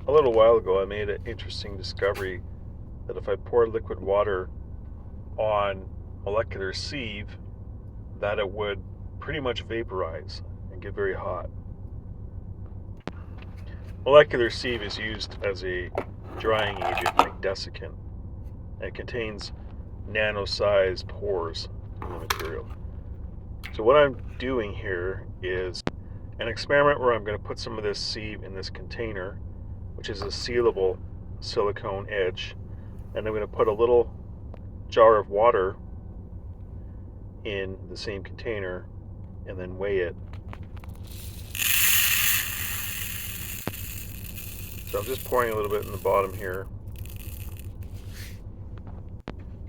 A little while ago I made an interesting discovery that if I pour liquid water on molecular sieve, that it would pretty much vaporize and get very hot. Molecular sieve is used as a drying agent like desiccant. It contains nano-sized pores in the material. So what I'm doing here is an experiment where I'm going to put some of this sieve in this container, which is a sealable silicone edge, and I'm going to put a little jar of water in the same container and then weigh it. So I'm just pouring a little bit in the bottom here.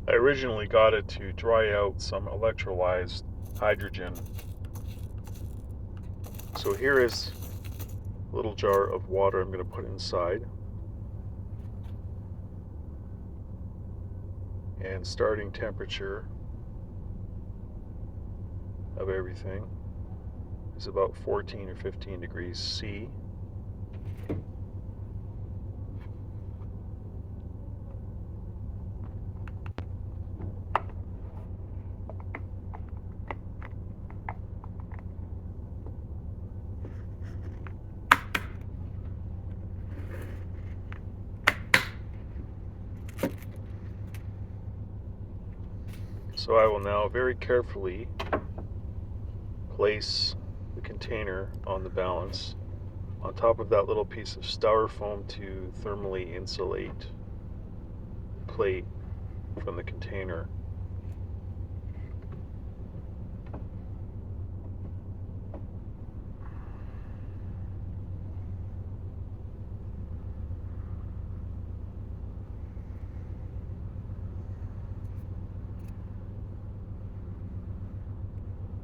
I originally got it to dry out some electrolyzed hydrogen. So here is a little jar of water I'm going to put inside. And starting temperature of everything is about 14 or 15 degrees C. So I will now very carefully place the container on the balance on top of that little piece of styrofoam to thermally insulate plate from the container.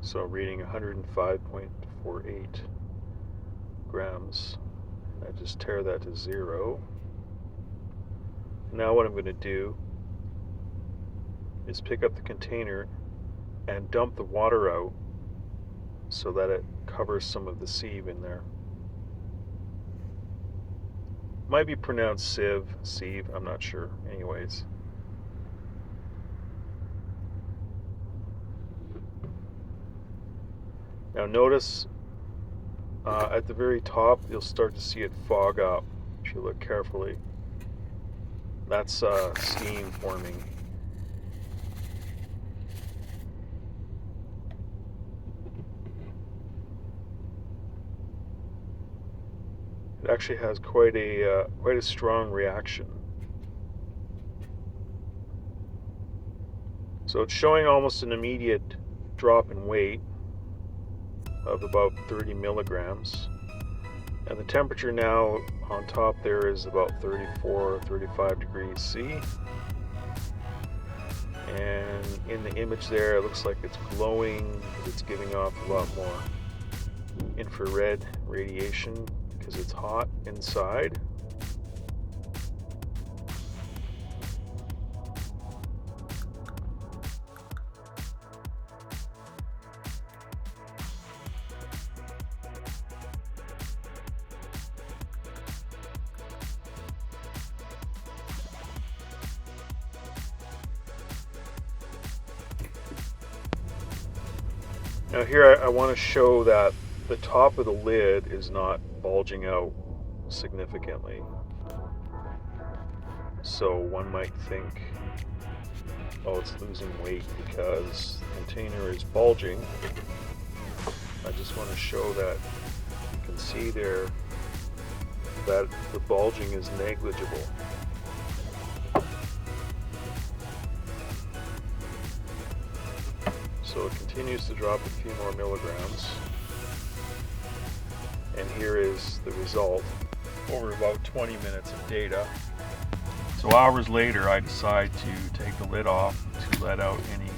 So reading 105.48 grams. I just tear that to 0. Now what I'm going to do is pick up the container and dump the water out so that it covers some of the sieve in there. Might be pronounced sieve, I'm not sure. Anyways. Now notice at the very top you'll start to see it fog up if you look carefully. That's steam forming. It actually has quite a strong reaction. So it's showing almost an immediate drop in weight of about 30 milligrams. And the temperature now on top there is about 34 or 35 degrees C. And in the image there, it looks like it's glowing, it's giving off a lot more infrared radiation because it's hot inside. Now here I want to show that the top of the lid is not bulging out significantly. So one might think, oh, it's losing weight because the container is bulging. I just want to show that you can see there that the bulging is negligible. So it continues to drop a few more milligrams. And here is the result over about 20 minutes of data. So hours later, I decide to take the lid off to let out any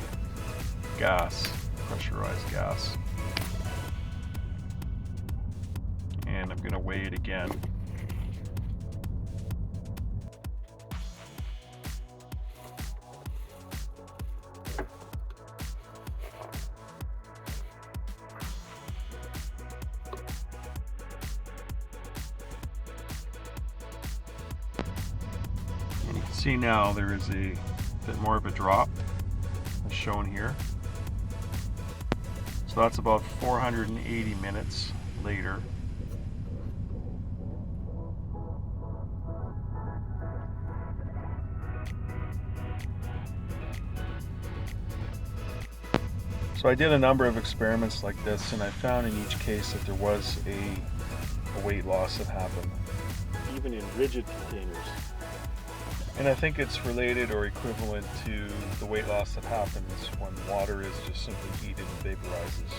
gas, pressurized gas. And I'm going to weigh it again. See now there is a bit more of a drop as shown here. So that's about 480 minutes later. So I did a number of experiments like this, and I found in each case that there was a weight loss that happened, even in rigid containers. And I think it's related or equivalent to the weight loss that happens when water is just simply heated and vaporizes.